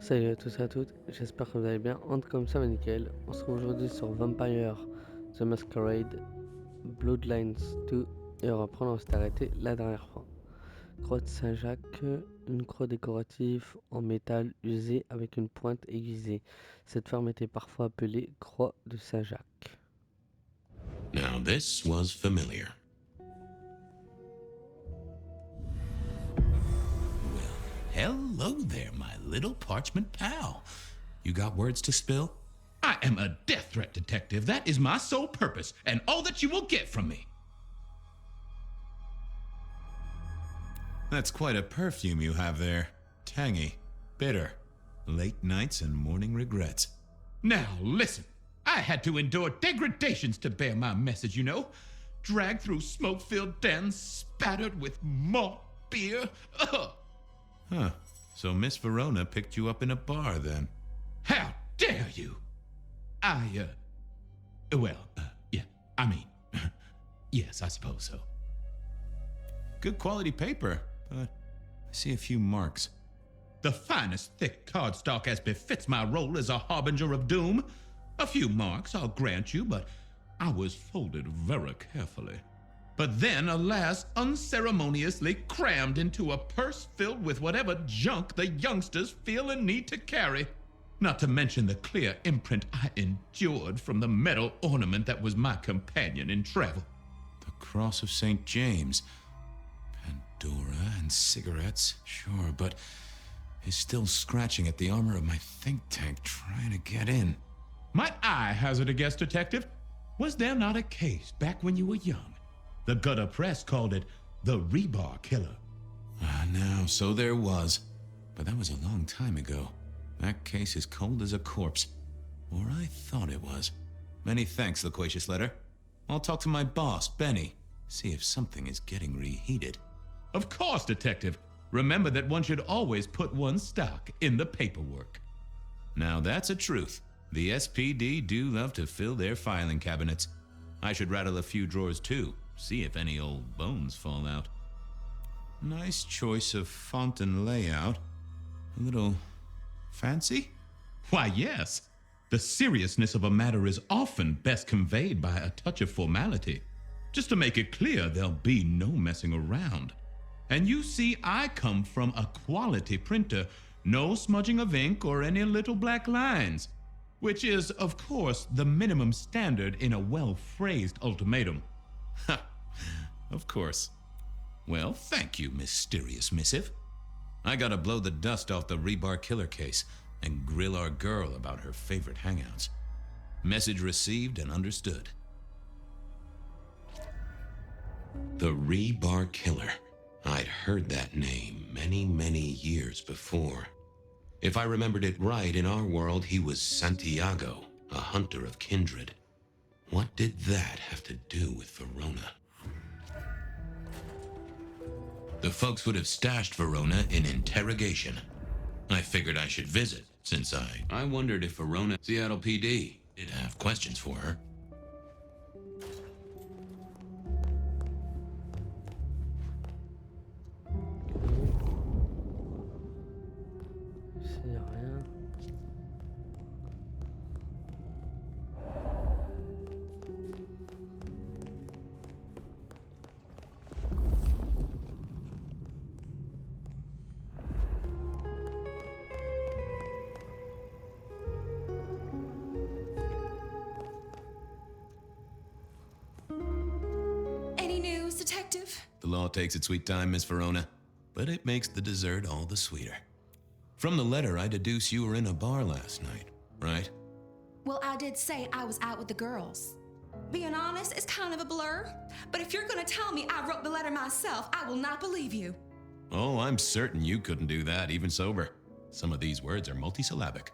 Salut à tous et à toutes, j'espère que vous allez bien. Entre comme ça, va nickel. On se retrouve aujourd'hui sur Vampire, The Masquerade, Bloodlines 2, et on va prendre, on s'est arrêté la dernière fois. Croix de Saint-Jacques, une croix décorative en métal usée avec une pointe aiguisée. Cette forme était parfois appelée croix de Saint-Jacques. Now this was familiar. Well, hello there, my little parchment pal. You got words to spill? I am a death threat detective. That is my sole purpose, and all that you will get from me. That's quite a perfume you have there. Tangy, bitter, late nights and morning regrets. Now, listen. I had to endure degradations to bear my message, you know. Dragged through smoke-filled dens, spattered with malt beer. Ugh. Huh. So Miss Verona picked you up in a bar then? How dare you? Yes, I suppose so. Good quality paper, but I see a few marks. The finest thick cardstock as befits my role as a harbinger of doom. A few marks, I'll grant you, but I was folded very carefully. But then, alas, unceremoniously crammed into a purse filled with whatever junk the youngsters feel a need to carry. Not to mention the clear imprint I endured from the metal ornament that was my companion in travel. The Cross of St. James. Pandora and cigarettes, sure, but he's still scratching at the armor of my think tank trying to get in. Might I hazard a guess, detective? Was there not a case back when you were young? The gutter press called it the rebar killer. Now, so there was. But that was a long time ago. That case is cold as a corpse. Or I thought it was. Many thanks, loquacious letter. I'll talk to my boss, Benny. See if something is getting reheated. Of course, detective. Remember that one should always put one's stock in the paperwork. Now that's a truth. The SPD do love to fill their filing cabinets. I should rattle a few drawers too, see if any old bones fall out. Nice choice of font and layout. A little fancy? Why, yes. The seriousness of a matter is often best conveyed by a touch of formality. Just to make it clear, there'll be no messing around. And you see, I come from a quality printer. No smudging of ink or any little black lines. Which is, of course, the minimum standard in a well-phrased ultimatum. Ha! Of course. Well, thank you, mysterious missive. I gotta blow the dust off the rebar killer case and grill our girl about her favorite hangouts. Message received and understood. The Rebar Killer. I'd heard that name many years before. If I remembered it right, in our world, he was Santiago, a hunter of kindred. What did that have to do with Verona? The folks would have stashed Verona in interrogation. I figured I should visit, since I wondered if Verona, Seattle PD, did have questions for her. Ici, y a rien. Any news, detective? The law takes its sweet time, Miss Verona, but it makes the dessert all the sweeter. From the letter, I deduce you were in a bar last night, right? Well, I did say I was out with the girls. Being honest, it's kind of a blur. But if you're gonna tell me I wrote the letter myself, I will not believe you. Oh, I'm certain you couldn't do that, even sober. Some of these words are multisyllabic.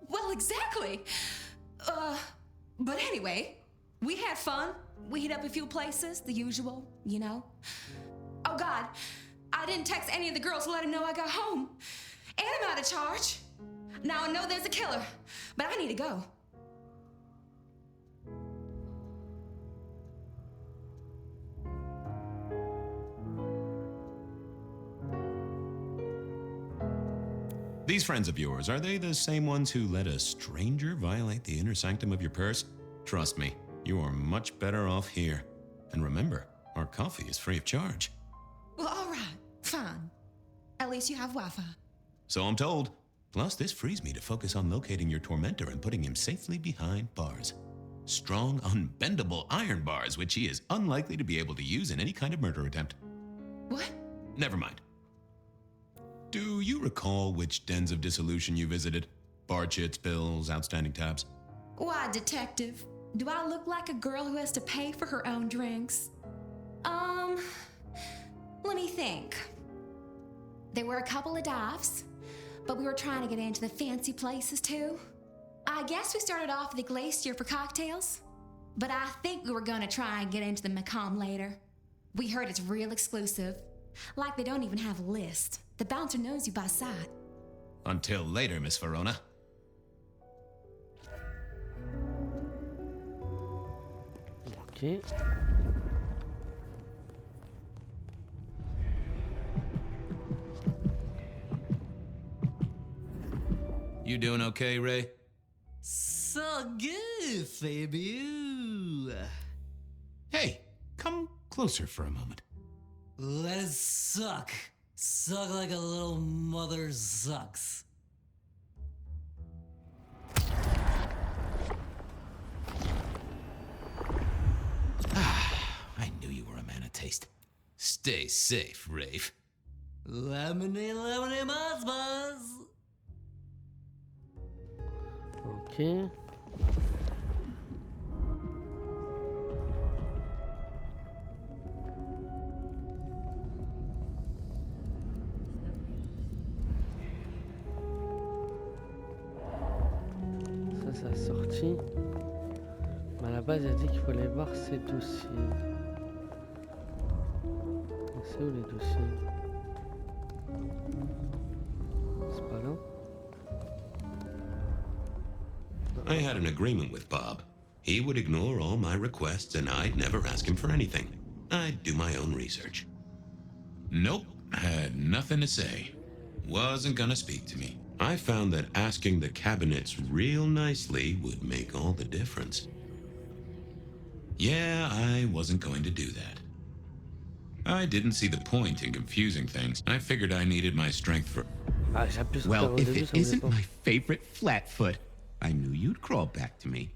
Well, exactly. But anyway, we had fun. We hit up a few places, the usual, you know. Oh God, I didn't text any of the girls to let them know I got home. And I'm out of charge. Now I know there's a killer, but I need to go. These friends of yours, are they the same ones who let a stranger violate the inner sanctum of your purse? Trust me, you are much better off here. And remember, our coffee is free of charge. Well, all right, fine. At least you have Wi-Fi. So I'm told. Plus, this frees me to focus on locating your tormentor and putting him safely behind bars. Strong, unbendable iron bars, which he is unlikely to be able to use in any kind of murder attempt. What? Never mind. Do you recall which dens of dissolution you visited? Bar chits, bills, outstanding tabs? Why, detective? Do I look like a girl who has to pay for her own drinks? Let me think. There were a couple of dives, but we were trying to get into the fancy places too. I guess we started off at the Glacier for cocktails, but I think we were gonna try and get into the Macomb later. We heard it's real exclusive. Like they don't even have a list. The bouncer knows you by sight. Until later, Miss Verona. Ok. You doing okay, Ray? So good, Fabio. Hey, come closer for a moment. Let it suck. Suck like a little mother sucks. I knew you were a man of taste. Stay safe, Rafe. Lemonade, lemonade, buzz, buzz. Ok. Ça a sorti. Mais à la base, il a dit qu'il faut aller voir ses dossiers. C'est où les dossiers? C'est pas là? I had an agreement with Bob. He would ignore all my requests and I'd never ask him for anything. I'd do my own research. Nope, had nothing to say. Wasn't gonna speak to me. I found that asking the cabinets real nicely would make all the difference. Yeah, I wasn't going to do that. I didn't see the point in confusing things. I figured I needed my strength for... Ah, j'appuie sur Well, terre au if début, it ça me isn't dépend. my favorite flatfoot, I knew you'd crawl back to me.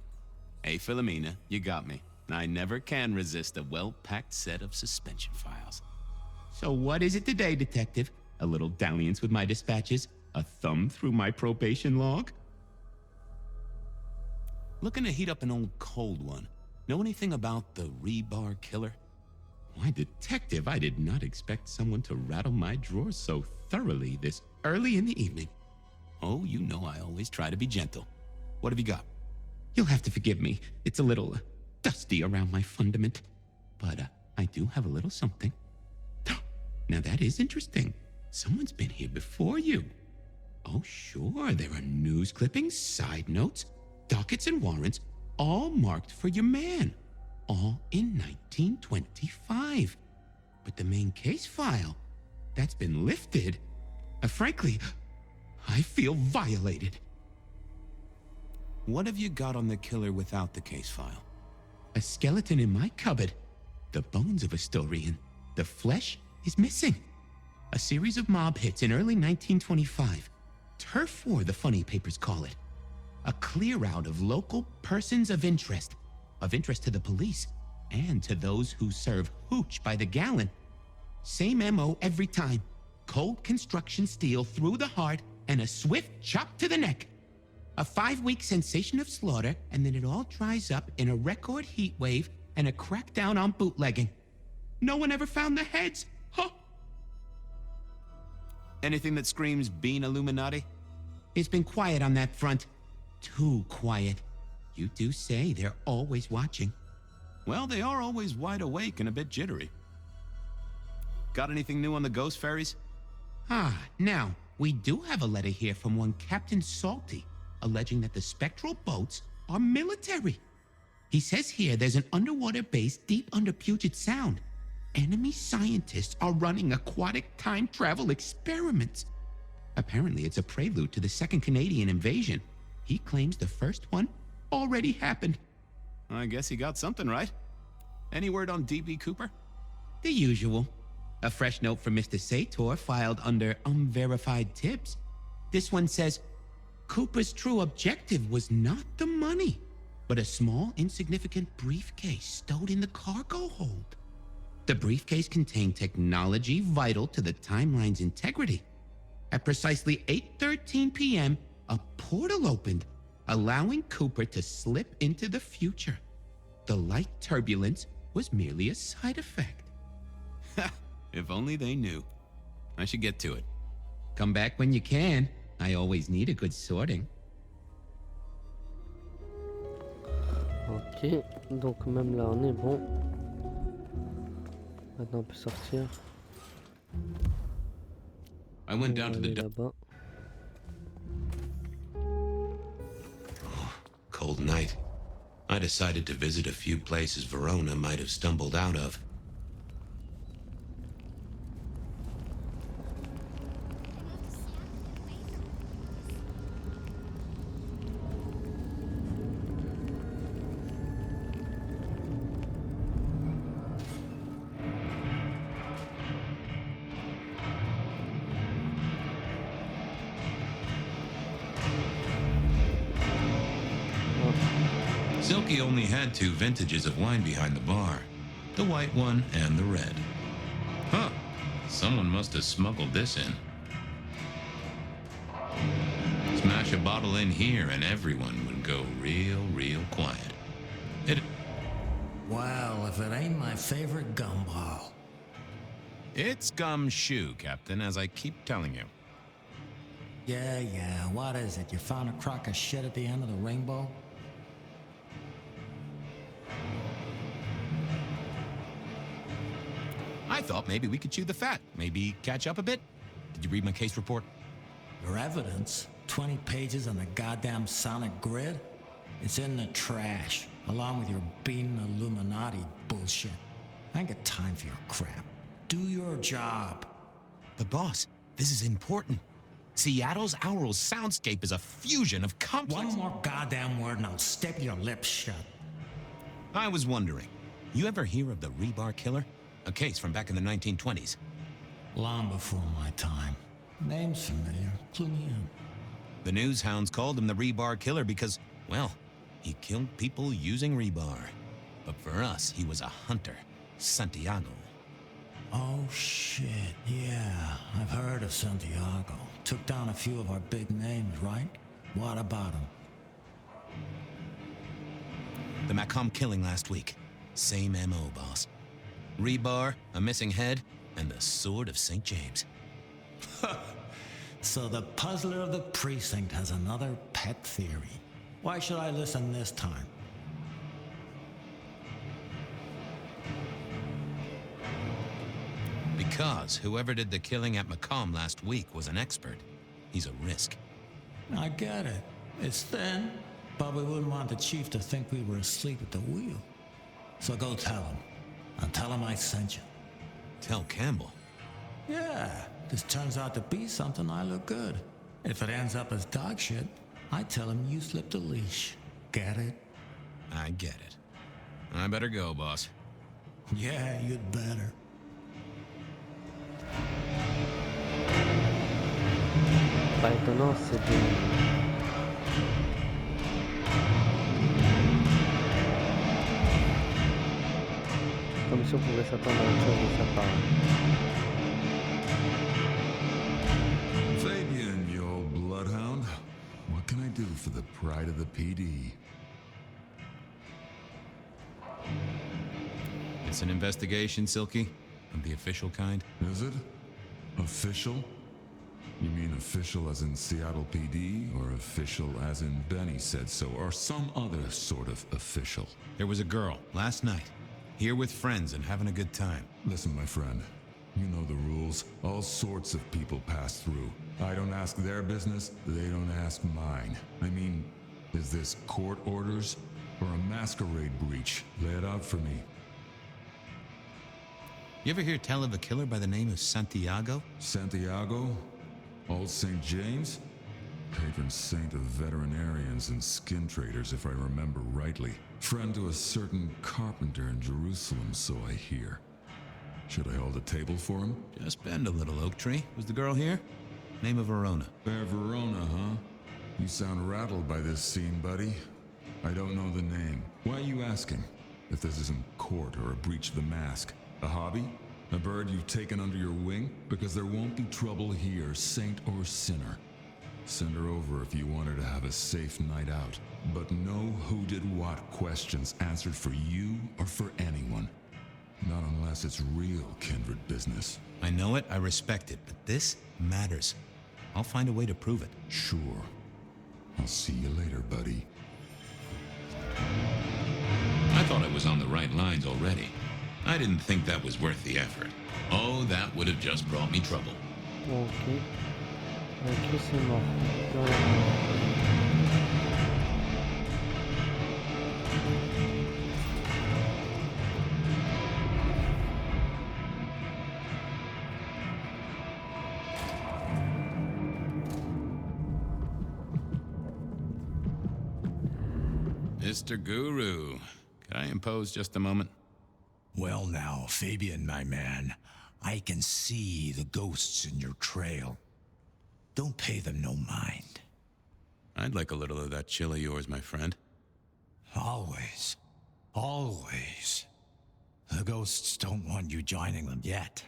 Hey, Philomena, you got me. I never can resist a well-packed set of suspension files. So what is it today, Detective? A little dalliance with my dispatches? A thumb through my probation log? Looking to heat up an old cold one. Know anything about the rebar killer? Why, Detective, I did not expect someone to rattle my drawers so thoroughly this early in the evening. Oh, you know I always try to be gentle. What have you got? You'll have to forgive me. It's a little dusty around my fundament. But I do have a little something. Now that is interesting. Someone's been here before you. Oh, sure, there are news clippings, side notes, dockets and warrants, all marked for your man. All in 1925. But the main case file, that's been lifted. Frankly, I feel violated. What have you got on the killer without the case file? A skeleton in my cupboard. The bones of a Storian. The flesh is missing. A series of mob hits in early 1925. Turf war, the funny papers call it. A clear out of local persons of interest to the police, and to those who serve hooch by the gallon. Same MO every time. Cold construction steel through the heart and a swift chop to the neck. A 5-week sensation of slaughter, and then it all dries up in a record heat wave and a crackdown on bootlegging. No one ever found the heads. Huh? Anything that screams Bean Illuminati? It's been quiet on that front. Too quiet. You do say they're always watching. Well, they are always wide awake and a bit jittery. Got anything new on the ghost ferries? Now, we do have a letter here from one Captain Salty, alleging that the spectral boats are military. He says here there's an underwater base deep under Puget Sound. Enemy scientists are running aquatic time travel experiments. Apparently, it's a prelude to the second Canadian invasion. He claims the first one already happened. I guess he got something right. Any word on DB Cooper? The usual. A fresh note from Mr. Sator filed under unverified tips. This one says, Cooper's true objective was not the money, but a small, insignificant briefcase stowed in the cargo hold. The briefcase contained technology vital to the timeline's integrity. At precisely 8:13 p.m., a portal opened, allowing Cooper to slip into the future. The light turbulence was merely a side effect. If only they knew. I should get to it. Come back when you can. I always need a good sorting. Ok, donc même là on est bon. Maintenant on peut sortir. I went down to On the va aller là-bas. Cold night. I decided to visit a few places Verona might have stumbled out of. Silky only had 2 vintages of wine behind the bar, the white one and the red. Huh, someone must have smuggled this in. Smash a bottle in here and everyone would go real quiet. Well, if it ain't my favorite gumball. It's gumshoe, Captain, as I keep telling you. Yeah, what is it? You found a crock of shit at the end of the rainbow? I thought maybe we could chew the fat, maybe catch up a bit. Did you read my case report? Your evidence? 20 pages on the goddamn sonic grid? It's in the trash, along with your beaten Illuminati bullshit. I ain't got time for your crap. Do your job. But boss, this is important. Seattle's aural soundscape is a fusion of complex... One more goddamn word and I'll staple your lips shut. I was wondering, you ever hear of the rebar killer? A case from back in the 1920s. Long before my time. Name's familiar. Clue me in. The news hounds called him the rebar killer because, well, he killed people using rebar. But for us, he was a hunter. Santiago. Oh, shit. Yeah, I've heard of Santiago. Took down a few of our big names, right? What about him? The Macomb killing last week. Same M.O., boss. Rebar, a missing head, and the Sword of St. James. So the puzzler of the precinct has another pet theory. Why should I listen this time? Because whoever did the killing at Macomb last week was an expert. He's a risk. I get it. It's thin, but we wouldn't want the chief to think we were asleep at the wheel. So go tell him. And tell him I sent you. Tell Campbell. Yeah, this turns out to be something, I look good. If it ends up as dog shit, I tell him you slipped a leash. Get it? I get it. I better go, boss. Yeah, you'd better. Pas étonnant, c'est de... Comme si on pouvait s'attendre à autre chose de sa part. Fabian, you old bloodhound. What can I do for the pride of the PD? It's an investigation, Silky? Of the official kind? Is it? Official? You mean official as in Seattle PD, or official as in Benny said so, or some other sort of official? There was a girl, last night, here with friends and having a good time. Listen, my friend, you know the rules. All sorts of people pass through. I don't ask their business, they don't ask mine. I mean, is this court orders or a masquerade breach? Lay it out for me. You ever hear tell of a killer by the name of Santiago? Santiago? Old St. James? Patron saint of veterinarians and skin traders, if I remember rightly. Friend to a certain carpenter in Jerusalem, so I hear. Should I hold a table for him? Just bend a little, oak tree. Was the girl here? Name of Verona. Fair Verona, huh? You sound rattled by this scene, buddy. I don't know the name. Why are you asking? If this isn't court or a breach of the mask. A hobby? A bird you've taken under your wing? Because there won't be trouble here, saint or sinner. Send her over if you want her to have a safe night out. But no who did what questions answered for you or for anyone. Not unless it's real kindred business. I know it, I respect it, but this matters. I'll find a way to prove it. Sure. I'll see you later, buddy. I thought I was on the right lines already. I didn't think that was worth the effort. Oh, that would have just brought me trouble. Ok. Ok, c'est mort. Voilà. Mr. Guru, can I impose just a moment? Well now, Fabian, my man, I can see the ghosts in your trail. Don't pay them no mind. I'd like a little of that chill of yours, my friend. Always. Always. The ghosts don't want you joining them yet.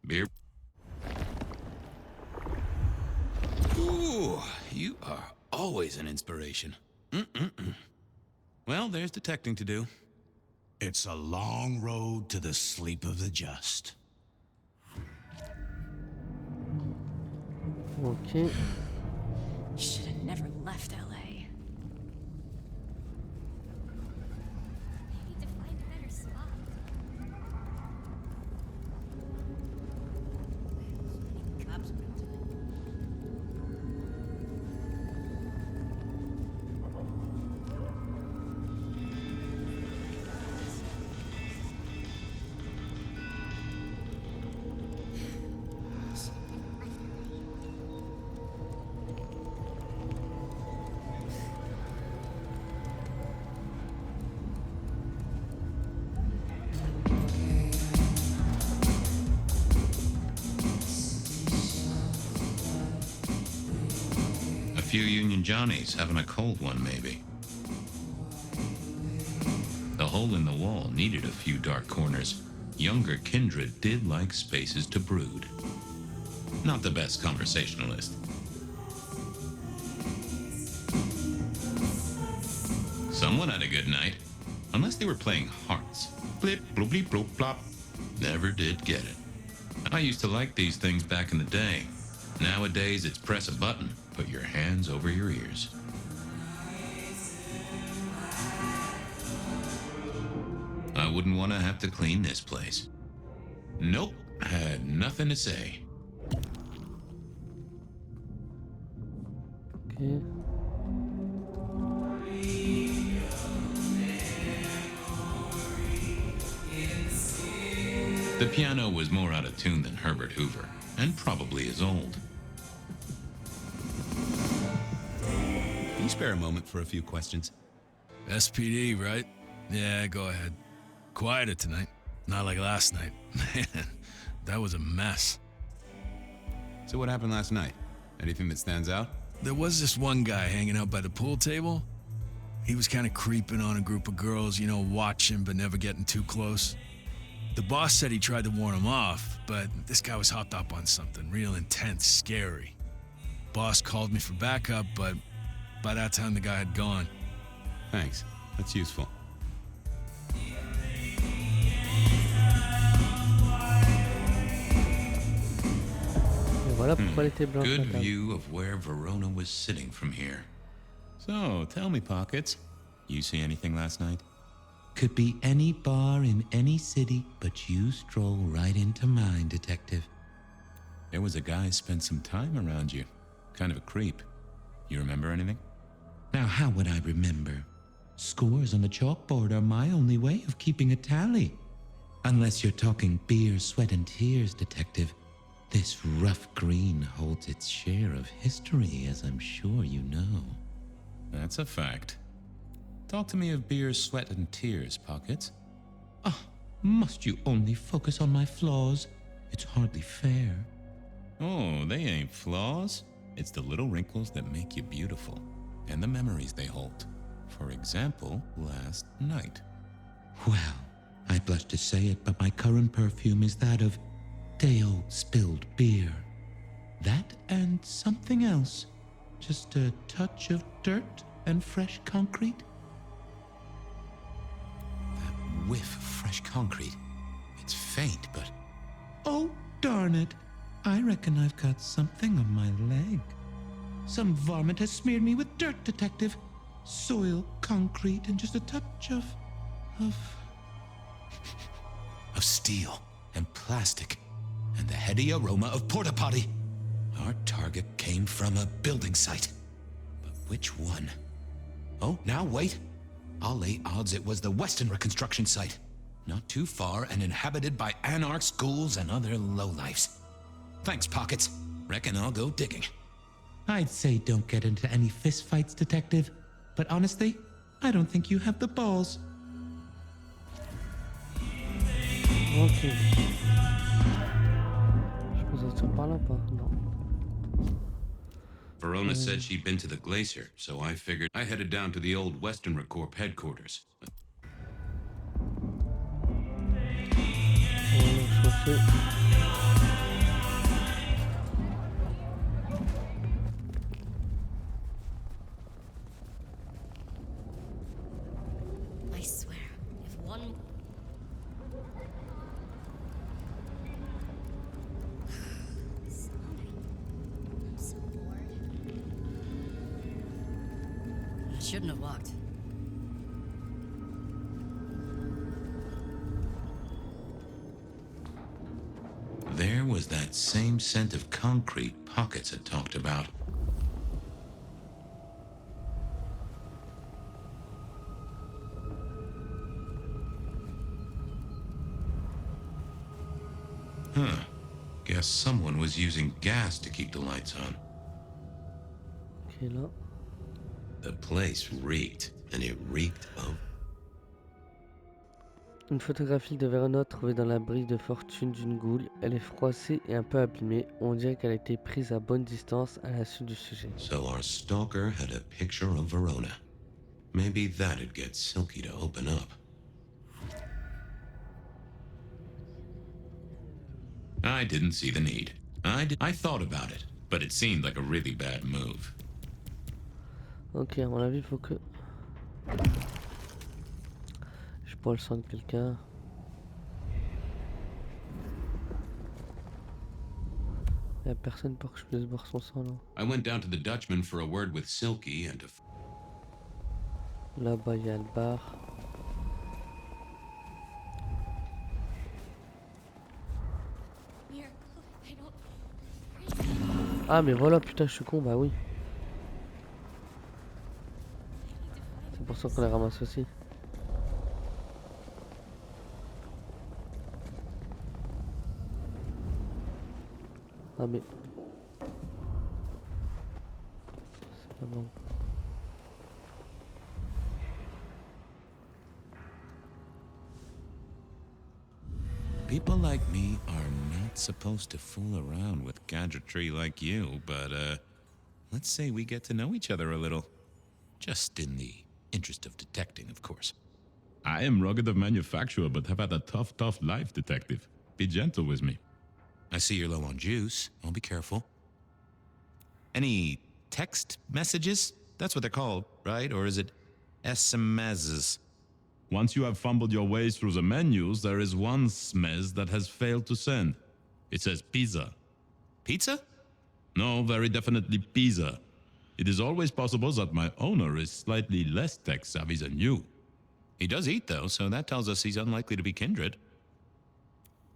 Beer? Ooh, you are always an inspiration. Well, there's detecting to do. It's a long road to the sleep of the just. Ok. Should have never left LA. Need to find a better spot. Cops around tonight. A few Union Johnnies having a cold one, maybe. The hole in the wall needed a few dark corners. Younger kindred did like spaces to brood. Not the best conversationalist. Someone had a good night. Unless they were playing hearts. Blip, bloop, bleep, bloop, plop. Never did get it. I used to like these things back in the day. Nowadays, it's press a button, put your hands over your ears. I wouldn't want to have to clean this place. Nope, had nothing to say. Ok. The piano was more out of tune than Herbert Hoover, and probably as old. Can you spare a moment for a few questions? SPD, right? Yeah, go ahead. Quieter tonight. Not like last night. Man, that was a mess. So what happened last night? Anything that stands out? There was this one guy hanging out by the pool table. He was kind of creeping on a group of girls, you know, watching but never getting too close. The boss said he tried to warn him off, but this guy was hopped up on something real intense, scary. Boss called me for backup, but by that time the guy had gone. Thanks. That's useful. Et voilà pourquoi elle était blanche. Good la table. view of where Verona was sitting from here. So, tell me, Pockets. You see anything last night? Could be any bar in any city, but you stroll right into mine, detective. There was a guy spent some time around you. Kind of a creep. You remember anything? Now, how would I remember? Scores on the chalkboard are my only way of keeping a tally. Unless you're talking beer, sweat, and tears, Detective. This rough green holds its share of history, as I'm sure you know. That's a fact. Talk to me of beer, sweat, and tears, Pockets. Ah, must you only focus on my flaws? It's hardly fair. Oh, they ain't flaws. It's the little wrinkles that make you beautiful, and the memories they hold. For example, last night. Well, I blush to say it, but my current perfume is that of day-old spilled beer. That and something else. Just a touch of dirt and fresh concrete. That whiff of fresh concrete. It's faint, but... Oh, darn it. I reckon I've got something on my leg. Some varmint has smeared me with dirt, Detective. Soil, concrete, and just a touch of steel and plastic and the heady aroma of porta potty. Our target came from a building site. But which one? Oh, now wait. I'll lay odds it was the Westenra construction site. Not too far and inhabited by anarchs, ghouls, and other lowlifes. Thanks, Pockets. Reckon I'll go digging. I'd say don't get into any fistfights, Detective. But honestly, I don't think you have the balls. Ok. Je peux sortir par là pas? Non. Verona said she'd been to the glacier, so I figured I headed down to the old Westenra Corp headquarters. On va chercher. I swear, if one... I'm so bored. I shouldn't have walked. There was that same scent of concrete Pockets had talked about. Huh. Guess someone was using gas to keep the lights on. Ok, là. The place reeked, and it reeked of... Une photographie de Verona trouvée dans la brise de fortune d'une goule. Elle est froissée et un peu abîmée. On dirait qu'elle a été prise à bonne distance à la suite du sujet. So our stalker had a picture of Verona. Maybe that'd get Silky to open up. I didn't see the need. I thought about it, but it seemed like a really bad move. Ok, à mon avis, il faut que... Je prends le sang de quelqu'un. Il n'y a personne pour que je puisse boire son sang, là. I went down to the Dutchman for a word with Silky and to... Là-bas, il y a le bar. Ah, mais voilà, putain, je suis con, bah oui. C'est pour ça qu'on les ramasse aussi. Ah, mais... C'est pas bon. People like me are not supposed to fool around with gadgetry like you, but, let's say we get to know each other a little. Just in the interest of detecting, of course. I am rugged of manufacture, but have had a tough life, Detective. Be gentle with me. I see you're low on juice. I'll be careful. Any text messages? That's what they're called, right? Or is it SMSs? Once you have fumbled your way through the menus, there is one smez that has failed to send. It says pizza. Pizza? No, very definitely pizza. It is always possible that my owner is slightly less tech-savvy than you. He does eat, though, so that tells us he's unlikely to be kindred.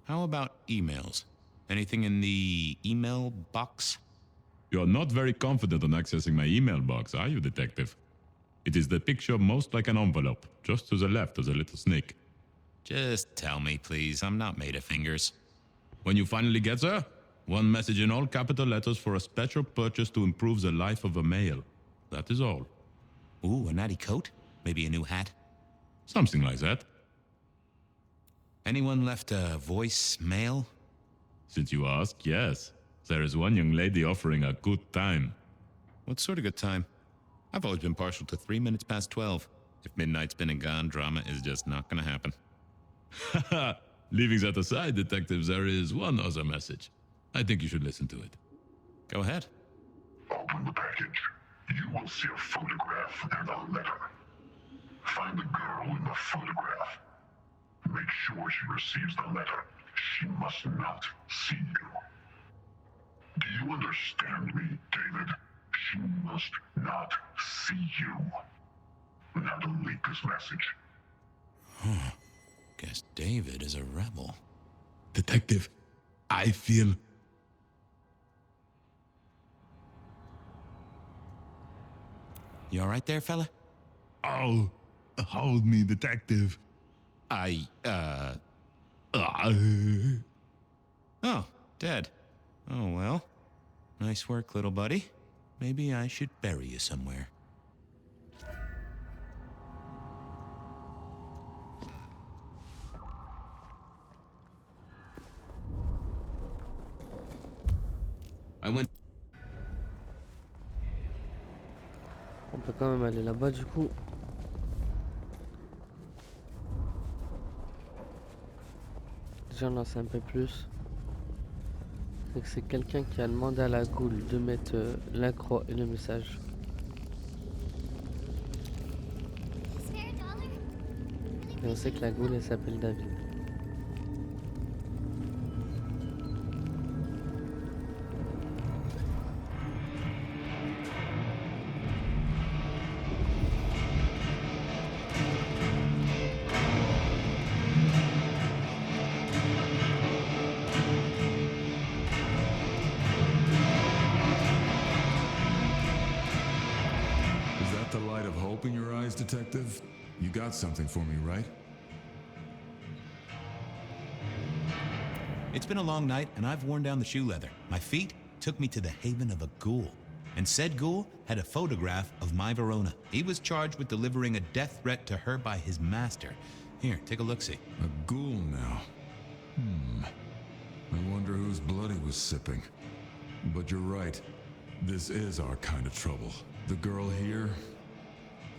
How about emails? Anything in the email box? You're not very confident on accessing my email box, are you, Detective? It is the picture most like an envelope, just to the left of the little snake. Just tell me, please. I'm not made of fingers. When you finally get there, one message in all capital letters for a special purchase to improve the life of a male. That is all. Ooh, a natty coat? Maybe a new hat? Something like that. Anyone left a voicemail? Since you ask, yes. There is one young lady offering a good time. What sort of good time? I've always been partial to 3 minutes past 12. If midnight's been and gone, drama is just not gonna happen. Haha, leaving that aside, detective, there is one other message. I think you should listen to it. Go ahead. Open the package. You will see a photograph and a letter. Find the girl in the photograph. Make sure she receives the letter. She must not see you. Do you understand me, David? She must not see you. Now delete this message. Guess David is a rebel. Detective, I feel... You alright there, fella? Oh, hold me, detective. Oh, dead. Oh, well. Nice work, little buddy. Maybe I should bury you somewhere. I went... On peut quand même aller là-bas du coup. Déjà on en sait un peu plus. C'est que c'est quelqu'un qui a demandé à la goule de mettre la croix et le message. Et on sait que la goule elle s'appelle David. In your eyes, detective? You got something for me, right? It's been a long night, and I've worn down the shoe leather. My feet took me to the haven of a ghoul. And said ghoul had a photograph of my Verona. He was charged with delivering a death threat to her by his master. Here, take a look-see. A ghoul now. I wonder whose blood he was sipping. But you're right. This is our kind of trouble. The girl here...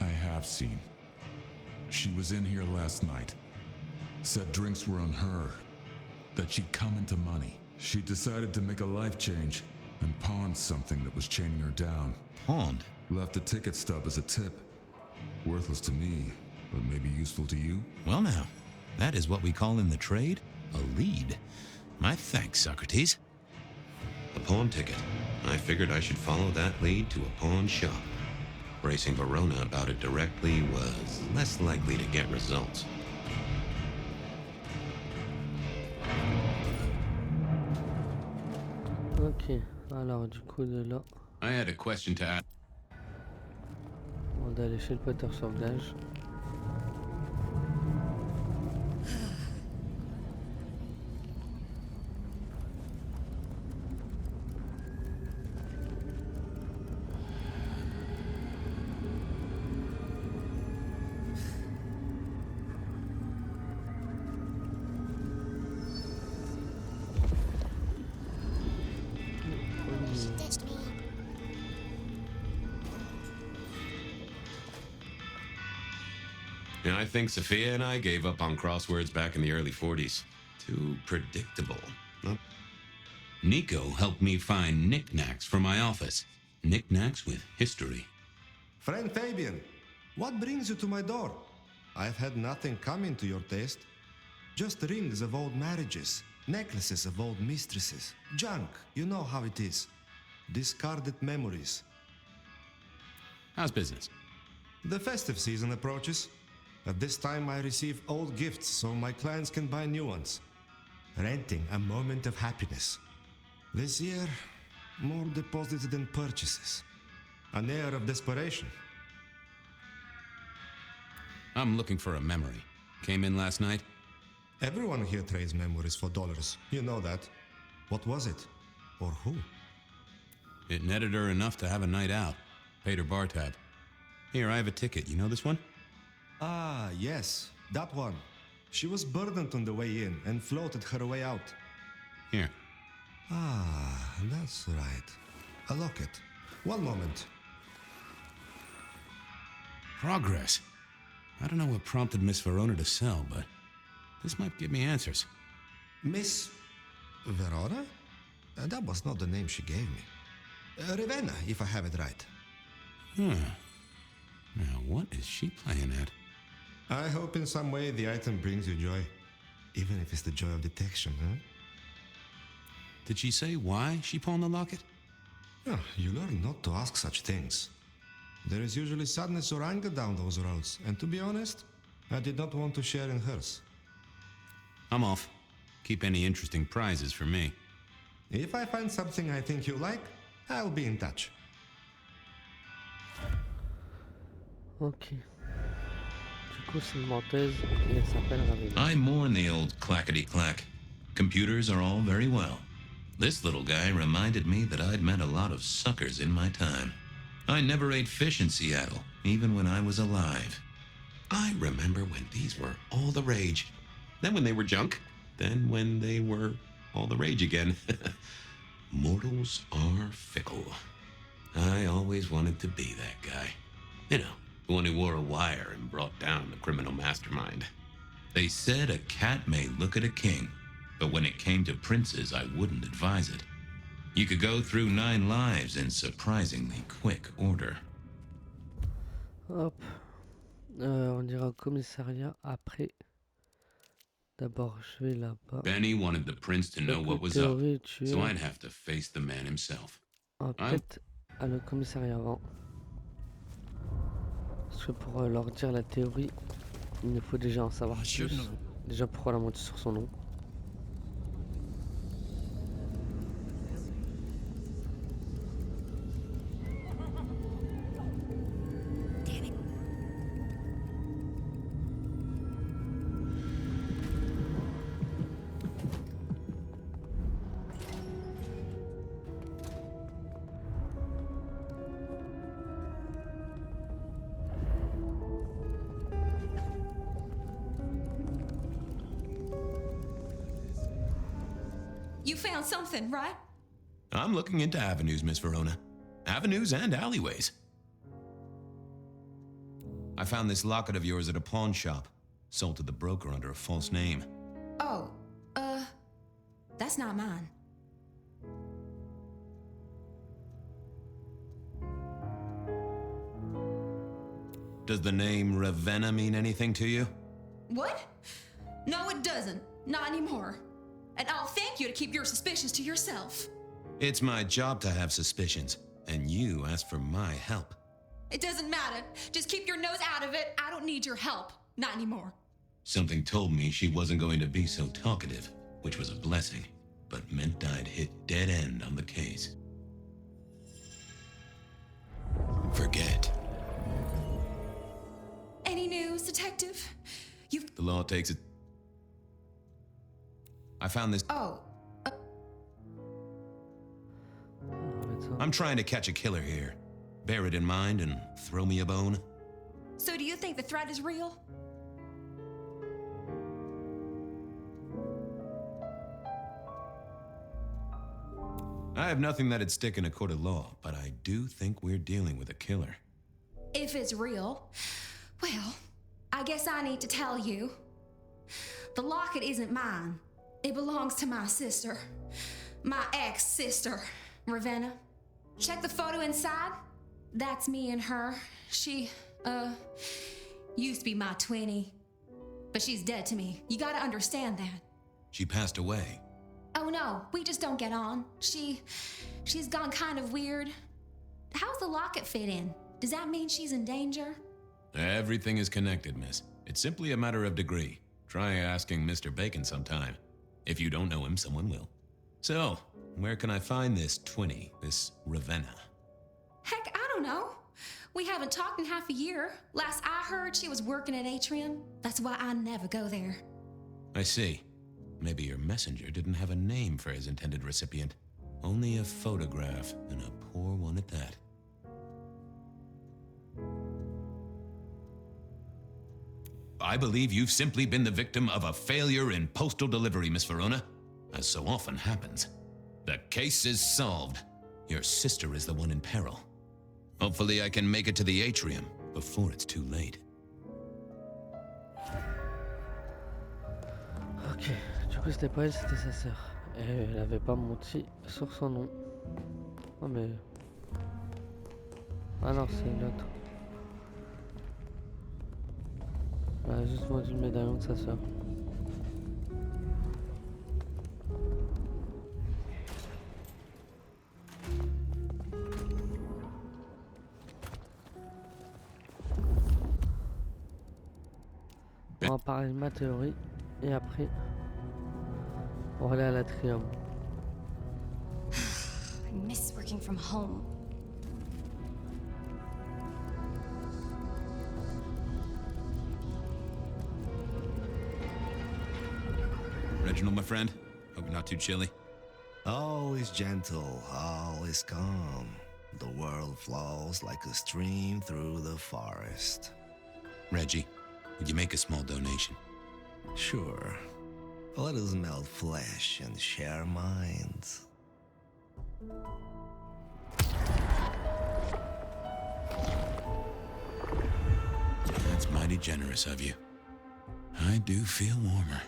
I have seen. She was in here last night. Said drinks were on her. That she'd come into money. She decided to make a life change and pawned something that was chaining her down. Pawned? Left a ticket stub as a tip. Worthless to me, but maybe useful to you? Well now, that is what we call in the trade a lead. My thanks, Socrates. A pawn ticket. I figured I should follow that lead to a pawn shop. Bracing Verona about it directly was less likely to get results. Ok, alors du coup de là, I had a question to ask. on va aller chez le poteur sauvetage. And I think Sophia and I gave up on crosswords back in the early 40s. Too predictable. Nico helped me find knickknacks for my office. Knickknacks with history. Friend Fabian, what brings you to my door? I've had nothing coming to your taste. Just rings of old marriages, necklaces of old mistresses, junk, you know how it is. Discarded memories. How's business? The festive season approaches. At this time I receive old gifts so my clients can buy new ones. Renting a moment of happiness. This year, more deposited than purchases. An air of desperation. I'm looking for a memory. Came in last night? Everyone here trades memories for dollars. You know that. What was it? Or who? It netted her enough to have a night out. Paid her bar tab. Here, I have a ticket. You know this one? Ah, yes. That one. She was burdened on the way in and floated her way out. Here. Ah, that's right. A locket. One moment. Progress. I don't know what prompted Miss Verona to sell, but this might give me answers. Miss Verona? That was not the name she gave me. Ravenna, if I have it right. Now, what is she playing at? I hope in some way the item brings you joy. Even if it's the joy of detection, huh? Did she say why she pawned the locket? Oh, you learn not to ask such things. There is usually sadness or anger down those roads, and to be honest, I did not want to share in hers. I'm off. Keep any interesting prizes for me. If I find something I think you like, I'll be in touch. Ok. Du coup, c'est une menteuse et elle s'appelle Arrivé. I mourn the old clackety-clack. Computers are all very well. This little guy reminded me that I'd met a lot of suckers in my time. I never ate fish in Seattle, even when I was alive. I remember when these were all the rage. Then when they were junk. Then when they were all the rage again. Mortals are fickle. I always wanted to be that guy. You know, the one who wore a wire and brought down the criminal mastermind. They said a cat may look at a king, but when it came to princes, I wouldn't advise it. You could go through 9 lives in surprisingly quick order. Hop. On ira au commissariat après. D'abord, je vais là-bas. Benny wanted the prince to know what was up, so I'd have to face the man himself. On va peut-être aller au commissariat avant. Parce que pour leur dire la théorie, il nous faut déjà en savoir plus. Déjà, pourquoi la moitié sur son nom. You found something, right? I'm looking into avenues, Miss Verona. Avenues and alleyways. I found this locket of yours at a pawn shop. Sold to the broker under a false name. Oh, that's not mine. Does the name Ravenna mean anything to you? What? No, it doesn't. Not anymore. And I'll thank you to keep your suspicions to yourself. It's my job to have suspicions, and you asked for my help. It doesn't matter. Just keep your nose out of it. I don't need your help. Not anymore. Something told me she wasn't going to be so talkative, which was a blessing, but meant I'd hit dead end on the case. Forget. Any news, detective? The law takes it. I found this. Oh. I'm trying to catch a killer here. Bear it in mind and throw me a bone. So do you think the threat is real? I have nothing that'd stick in a court of law, but I do think we're dealing with a killer. If it's real, well, I guess I need to tell you. The locket isn't mine. It belongs to my sister. My ex-sister, Ravenna. Check the photo inside. That's me and her. She, used to be my twinnie. But she's dead to me. You gotta understand that. She passed away. Oh no, we just don't get on. She's gone kind of weird. How's the locket fit in? Does that mean she's in danger? Everything is connected, miss. It's simply a matter of degree. Try asking Mr. Bacon sometime. If you don't know him, someone will. So, where can I find this twinnie, this Ravenna? Heck, I don't know. We haven't talked in half a year. Last I heard, she was working at Atrium. That's why I never go there. I see. Maybe your messenger didn't have a name for his intended recipient. Only a photograph, and a poor one at that. I believe you've simply been the victim of a failure in postal delivery, Miss Verona, as so often happens. The case is solved. Your sister is the one in peril. Hopefully I can make it to the atrium before it's too late. Ok, du coup c'était pas elle, c'était sa sœur. Et elle avait pas menti sur son nom. Oh mais... Ah non, c'est l'autre. Elle a juste vendu le médaillon de sa sœur. On va parler de ma théorie et après on va aller à l'atrium. I miss working from home. Reginald, my friend, hope you're not too chilly. All is gentle, all is calm. The world flows like a stream through the forest. Reggie, would you make a small donation? Sure. Let us melt flesh and share minds. That's mighty generous of you. I do feel warmer.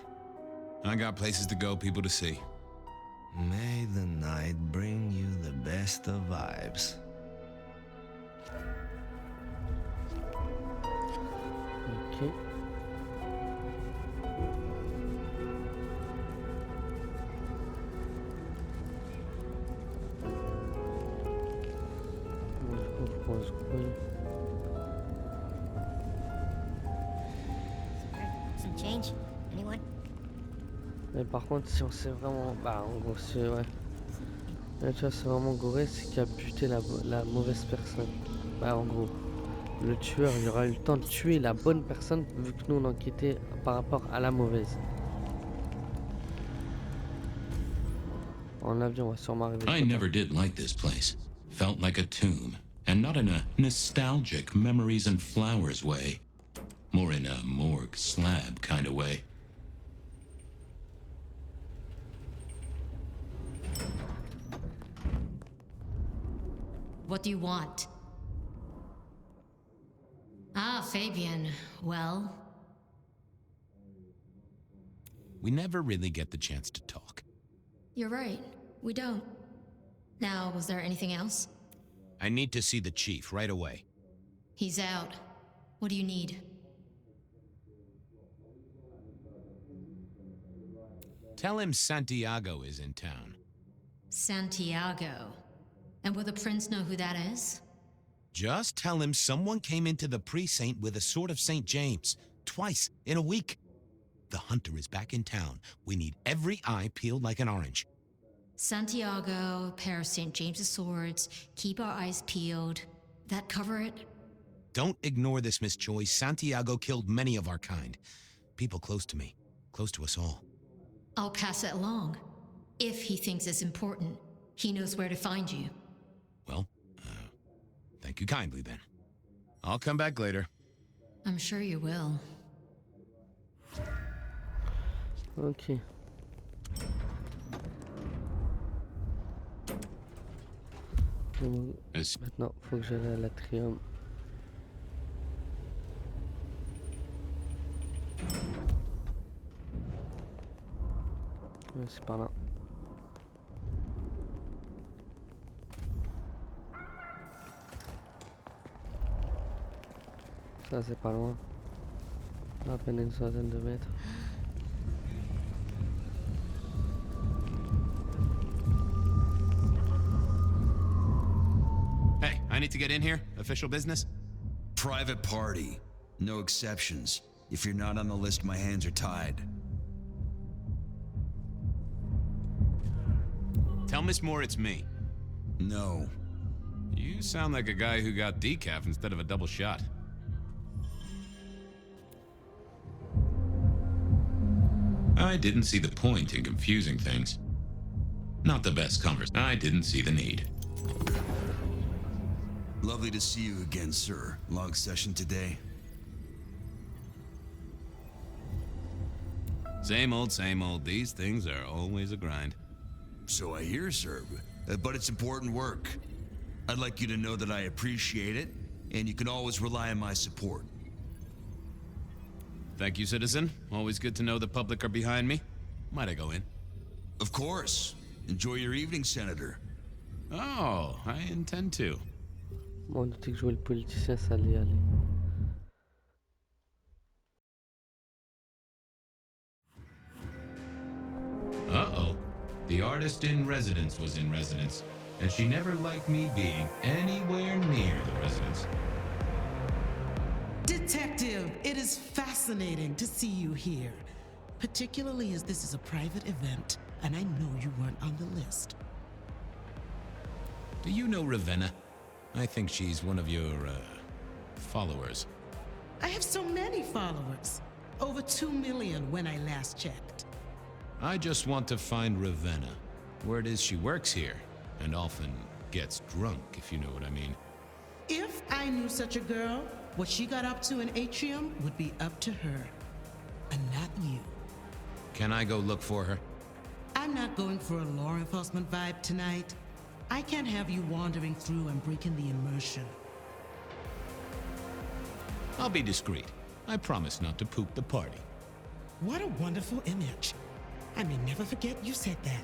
I got places to go, people to see. May the night bring you the best of vibes. Ok. Bon, du coup, faut qu'on se grouille. Some change? Anyone? Mais par contre, si on sait vraiment... Bah, en gros, si... Ouais. Là, tu vois, c'est vraiment Goré, c'est qui a buté la mauvaise personne. Bah, en gros. Le tueur, il aura eu le temps de tuer la bonne personne, vu que nous, on enquêtait par rapport à la mauvaise. En avion, on va sûrement arriver. I never did like this place. Felt like a tomb. And not in a nostalgic memories and flowers way. More in a morgue slab kind of way. What do you want? Ah, Fabian. Well... We never really get the chance to talk. You're right. We don't. Now, was there anything else? I need to see the chief right away. He's out. What do you need? Tell him Santiago is in town. Santiago. And will the prince know who that is? Just tell him someone came into the precinct with a sword of St. James. Twice in a week. The hunter is back in town. We need every eye peeled like an orange. Santiago, pair of St. James's swords, keep our eyes peeled. That cover it? Don't ignore this, Miss Joyce. Santiago killed many of our kind. People close to me. Close to us all. I'll pass it along. If he thinks it's important, he knows where to find you. Well, thank you kindly then. I'll come back later. I'm sure you will. Ok. Maintenant, faut que j'aille à l'atrium. Ouais, c'est par là. Ça, c'est pas loin. À peine une centaine de mètres. Hey, I need to get in here. Official business? Private party. No exceptions. If you're not on the list, my hands are tied. Tell Miss Moore it's me. No. You sound like a guy who got decaf instead of a double shot. I didn't see the point in confusing things. Not the best conversation. I didn't see the need. Lovely to see you again, sir. Long session today. Same old, same old. These things are always a grind. So I hear, sir. But it's important work. I'd like you to know that I appreciate it, and you can always rely on my support. Thank you, citizen. Always good to know the public are behind me. Might I go in? Of course. Enjoy your evening, Senator. Oh, I intend to. Bon, on dit que jouer le politicien, ça allait aller. Uh-oh. The artist in residence was in residence, and she never liked me being anywhere near the residence. Detective, it is fascinating to see you here, particularly as this is a private event, and I know you weren't on the list. Do you know Ravenna? I think she's one of your, followers. I have so many followers. Over 2 million when I last checked. I just want to find Ravenna. Word is she works here, and often gets drunk, if you know what I mean. If I knew such a girl, what she got up to in Atrium would be up to her, and not you. Can I go look for her? I'm not going for a law enforcement vibe tonight. I can't have you wandering through and breaking the immersion. I'll be discreet. I promise not to poop the party. What a wonderful image. I may never forget you said that.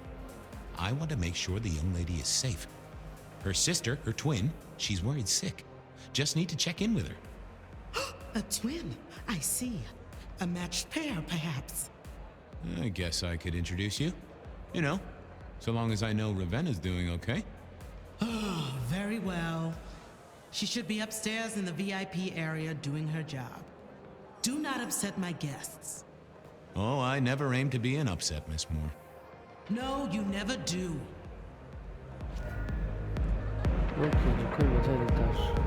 I want to make sure the young lady is safe. Her sister, her twin, she's worried sick. Just need to check in with her. A twin, I see. A matched pair, perhaps. I guess I could introduce you. You know, so long as I know Ravenna's doing okay. Oh, very well. She should be upstairs in the VIP area doing her job. Do not upset my guests. Oh, I never aim to be an upset, Miss Moore. No, you never do. Ok, du coup, il m'a déjà les tâches.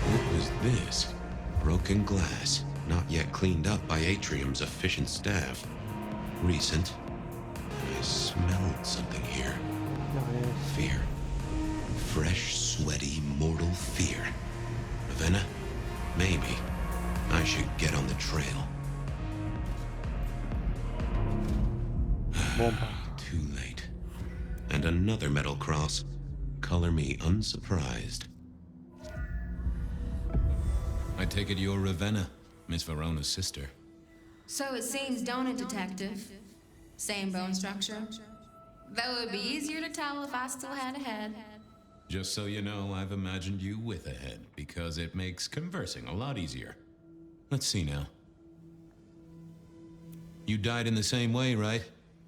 What was this? Broken glass, not yet cleaned up by Atrium's efficient staff. Recent. I smelled something here. Fear. Fresh, sweaty, mortal fear. Ravenna? Maybe. I should get on the trail. Too late. And another metal cross. Color me unsurprised. I take it you're Ravenna, Miss Verona's sister. So it seems, don't it, Detective? Same bone structure. Though it would be easier to tell if I still had a head. Just so you know, I've imagined you with a head, because it makes conversing a lot easier. Let's see now. You died in the same way, right?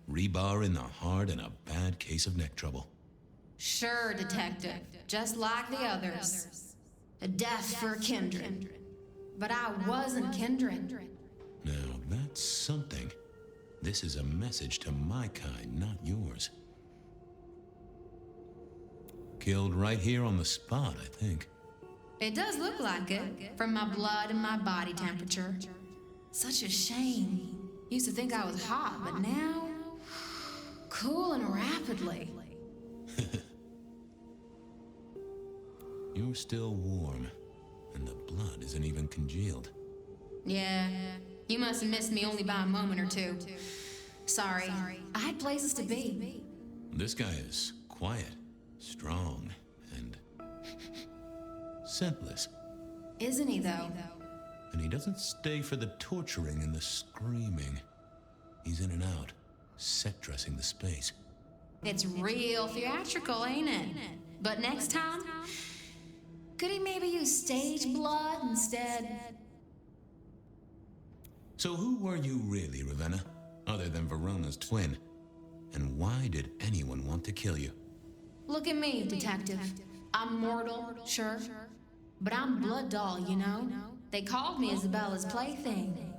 Rebar in the heart and a bad case of neck trouble. Sure, Detective. Just like the others. A death for kindred. But I wasn't kindred. Now, that's something. This is a message to my kind, not yours. Killed right here on the spot, I think. It does look like it, from my blood and my body temperature. Such a shame. Used to think I was hot, but now... cooling rapidly. You're still warm, and the blood isn't even congealed. Yeah, you must have missed me only by a moment or two. Sorry, I had places to be. This guy is quiet, strong, and scentless. Isn't he, though? And he doesn't stay for the torturing and the screaming. He's in and out, set dressing the space. It's real theatrical, ain't it? But next time, could he maybe use stage blood instead? So who were you really, Ravenna? Other than Verona's twin? And why did anyone want to kill you? Look at me, Detective. I'm mortal, sure. But I'm blood doll, you know? They called me Isabella's plaything.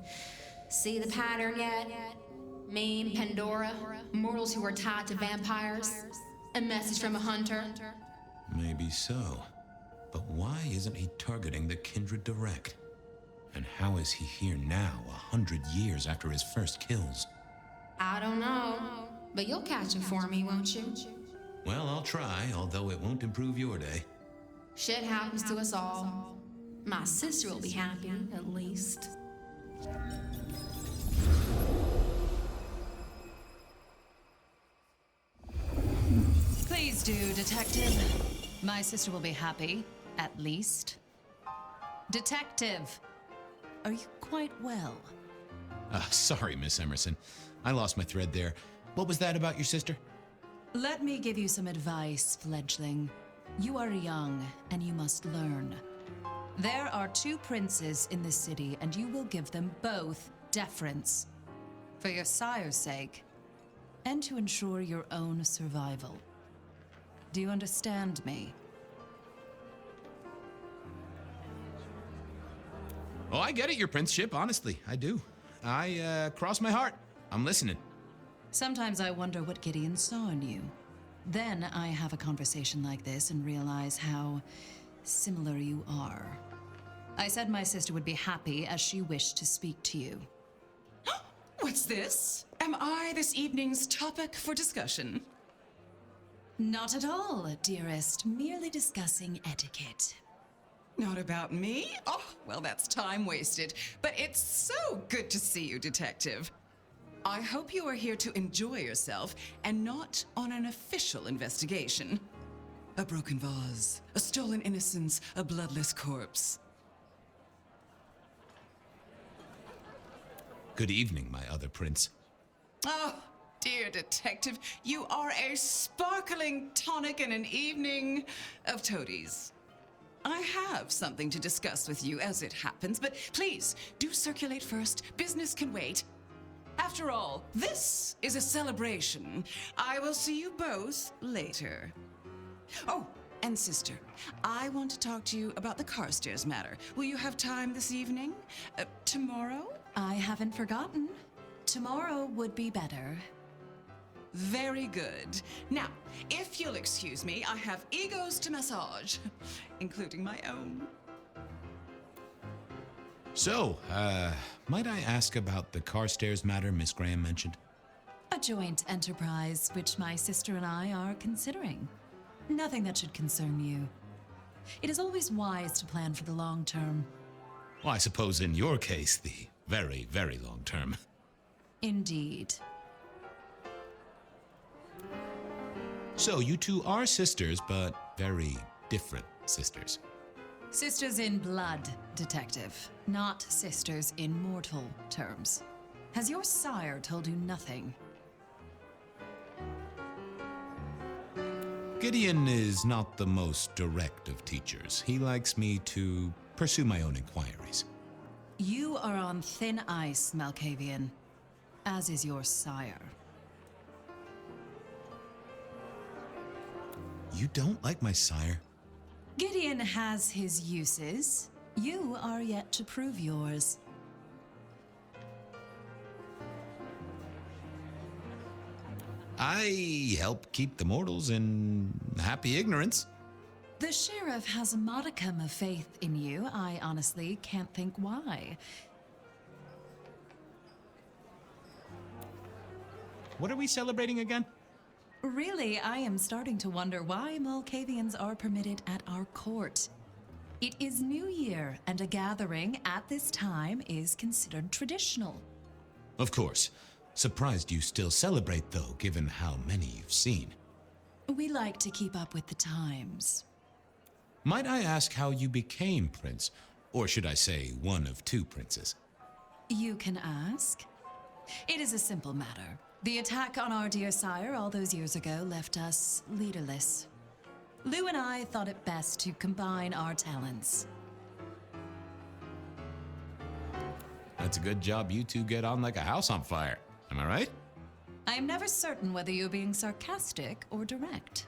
See the pattern yet? Me, Pandora, mortals who are tied to vampires, a message from a hunter. Maybe so. But why isn't he targeting the Kindred direct? And how is he here now, 100 years after his first kills? I don't know, but you'll catch him for me, won't you? Well, I'll try, although it won't improve your day. Shit happens to us all. My sister will be happy, at least. Please do, Detective. My sister will be happy, at least. Detective, are you quite well? Sorry, Miss Emerson. I lost my thread there. What was that about your sister? Let me give you some advice, fledgling. You are young, and you must learn. There are 2 princes in this city, and you will give them both deference. For your sire's sake, and to ensure your own survival. Do you understand me? Oh, I get it, your princeship, honestly. I do. I cross my heart. I'm listening. Sometimes I wonder what Gideon saw in you. Then I have a conversation like this and realize how similar you are. I said my sister would be happy as she wished to speak to you. What's this? Am I this evening's topic for discussion? Not at all, dearest. Merely discussing etiquette. Not about me? Oh, well, that's time wasted. But it's so good to see you, Detective. I hope you are here to enjoy yourself and not on an official investigation. A broken vase, a stolen innocence, a bloodless corpse. Good evening, my other prince. Oh, dear Detective, you are a sparkling tonic in an evening of toadies. I have something to discuss with you as it happens, but please, do circulate first. Business can wait. After all, this is a celebration. I will see you both later. Oh, and sister, I want to talk to you about the Carstairs matter. Will you have time this evening? Tomorrow? I haven't forgotten. Tomorrow would be better. Very good. Now, if you'll excuse me, I have egos to massage, including my own. So, might I ask about the Carstairs matter Miss Graham mentioned? A joint enterprise which my sister and I are considering. Nothing that should concern you. It is always wise to plan for the long term. Well, I suppose in your case, the very, very long term. Indeed. So, you two are sisters, but very different sisters. Sisters in blood, Detective, not sisters in mortal terms. Has your sire told you nothing? Gideon is not the most direct of teachers. He likes me to pursue my own inquiries. You are on thin ice, Malkavian, as is your sire. You don't like my sire? Gideon has his uses. You are yet to prove yours. I help keep the mortals in happy ignorance. The sheriff has a modicum of faith in you. I honestly can't think why. What are we celebrating again? Really, I am starting to wonder why Malkavians are permitted at our court. It is New Year, and a gathering at this time is considered traditional. Of course. Surprised you still celebrate, though, given how many you've seen. We like to keep up with the times. Might I ask how you became prince? Or should I say, one of 2 princes? You can ask. It is a simple matter. The attack on our dear sire all those years ago left us leaderless. Lou and I thought it best to combine our talents. That's a good job you two get on like a house on fire. Am I right? I am never certain whether you're being sarcastic or direct.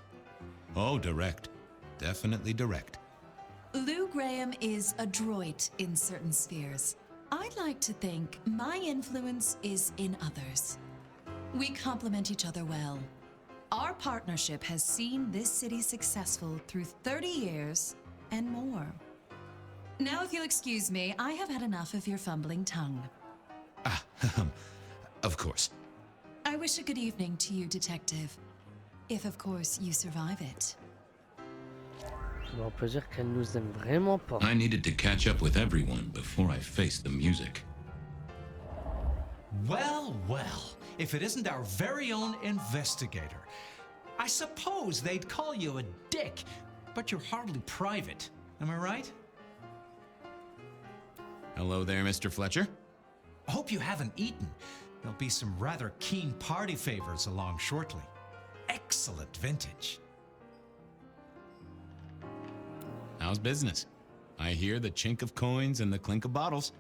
Oh, direct. Definitely direct. Lou Graham is adroit in certain spheres. I'd like to think my influence is in others. We complement each other well. Our partnership has seen this city successful through 30 years and more. Now, if you'll excuse me, I have had enough of your fumbling tongue. Of course. I wish a good evening to you, Detective. If, of course, you survive it. On peut dire qu'elle nous aime vraiment pas. I needed to catch up with everyone before I faced the music. Well, well, if it isn't our very own investigator. I suppose they'd call you a dick, but you're hardly private. Am I right? Hello there, Mr. Fletcher. Hope you haven't eaten. There'll be some rather keen party favors along shortly. Excellent vintage. How's business? I hear the chink of coins and the clink of bottles.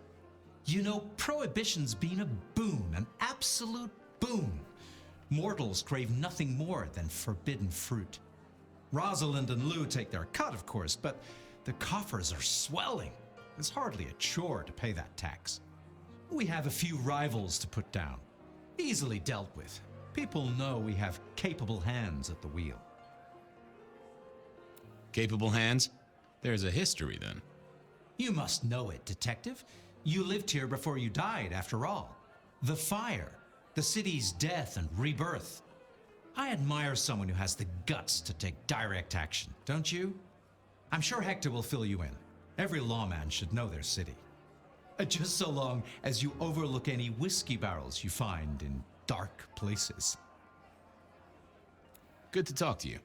You know, Prohibition's been a boon, an absolute boon. Mortals crave nothing more than forbidden fruit. Rosalind and Lou take their cut, of course, but the coffers are swelling. It's hardly a chore to pay that tax. We have a few rivals to put down. Easily dealt with. People know we have capable hands at the wheel. Capable hands? There's a history, then. You must know it, Detective. You lived here before you died, after all. The fire, the city's death and rebirth. I admire someone who has the guts to take direct action, don't you? I'm sure Hector will fill you in. Every lawman should know their city. Just so long as you overlook any whiskey barrels you find in dark places. Good to talk to you.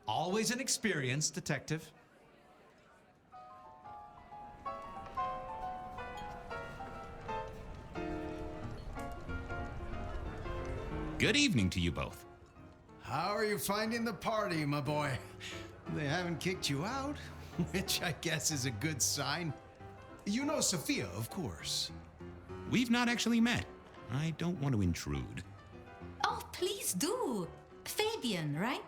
Always an experience, Detective. Good evening to you both. How are you finding the party, my boy? They haven't kicked you out, which I guess is a good sign. You know Sophia, of course. We've not actually met. I don't want to intrude. Oh, please do. Fabian, right?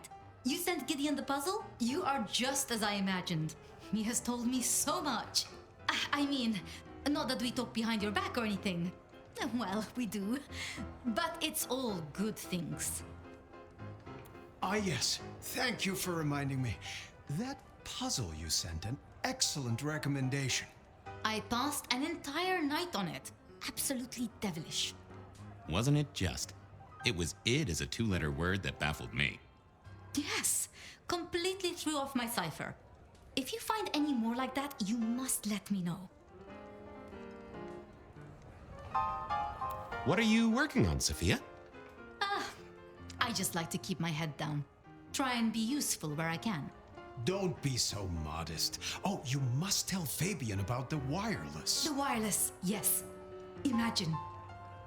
You sent Gideon the puzzle? You are just as I imagined. He has told me so much. I mean, not that we talk behind your back or anything. Well, we do. But it's all good things. Ah, yes. Thank you for reminding me. That puzzle you sent, an excellent recommendation. I passed an entire night on it. Absolutely devilish. Wasn't it just? It was id as a two-letter word that baffled me. Yes, completely threw off my cipher. If you find any more like that, you must let me know. What are you working on, Sophia? I just like to keep my head down. Try and be useful where I can. Don't be so modest. Oh, you must tell Fabian about the wireless. The wireless, yes. Imagine,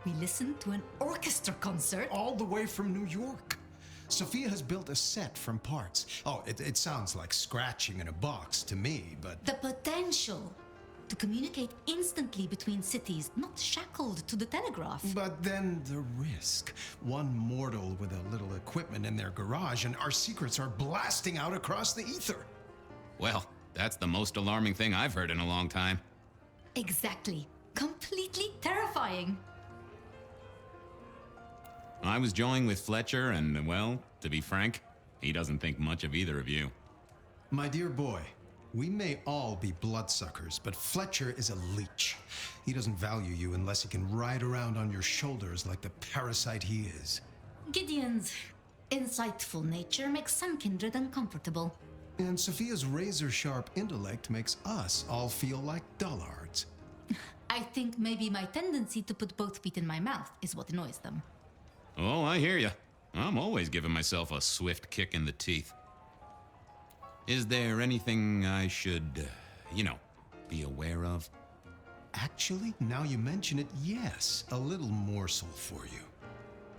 we listened to an orchestra concert. All the way from New York. Sophia has built a set from parts. Oh, it sounds like scratching in a box to me, but... The potential to communicate instantly between cities, not shackled to the telegraph. But then the risk. One mortal with a little equipment in their garage and our secrets are blasting out across the ether. Well, that's the most alarming thing I've heard in a long time. Exactly. Completely terrifying. I was joined with Fletcher and, well, to be frank, he doesn't think much of either of you. My dear boy, we may all be bloodsuckers, but Fletcher is a leech. He doesn't value you unless he can ride around on your shoulders like the parasite he is. Gideon's insightful nature makes some kindred uncomfortable. And Sophia's razor-sharp intellect makes us all feel like dullards. I think maybe my tendency to put both feet in my mouth is what annoys them. Oh, I hear you. I'm always giving myself a swift kick in the teeth. Is there anything I should, be aware of? Actually, now you mention it, yes, a little morsel for you.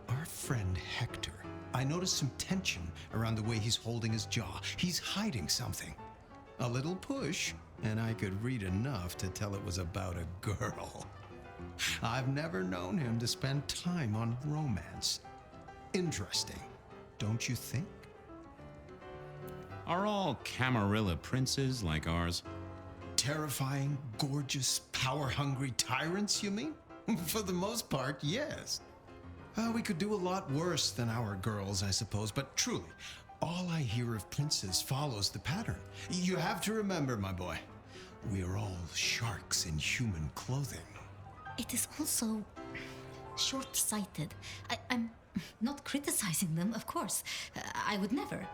Our friend Hector. I noticed some tension around the way he's holding his jaw. He's hiding something. A little push, and I could read enough to tell it was about a girl. I've never known him to spend time on romance. Interesting, don't you think? Are all Camarilla princes like ours? Terrifying, gorgeous, power-hungry tyrants, you mean? For the most part, yes. We could do a lot worse than our girls, I suppose, but truly, all I hear of princes follows the pattern. You have to remember, my boy, we are all sharks in human clothing. It is also short-sighted. I'm not criticizing them, of course. I would never.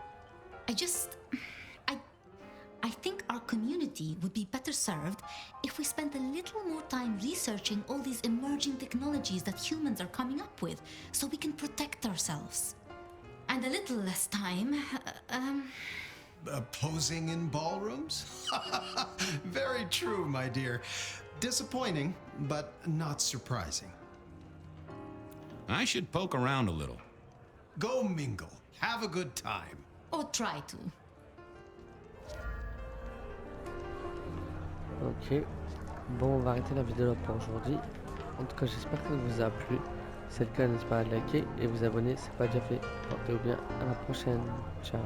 I think our community would be better served if we spent a little more time researching all these emerging technologies that humans are coming up with, so we can protect ourselves. And a little less time, Posing in ballrooms? Very true, my dear. Disappointing, but not surprising. I should poke around a little. Go mingle. Have a good time. Or try to. Ok, bon, on va arrêter la vidéo là pour aujourd'hui. En tout cas, j'espère que ça vous a plu. Si c'est le cas, n'hésitez pas à liker et vous abonner si ce n'est pas déjà fait. Portez-vous bien, à la prochaine. Ciao.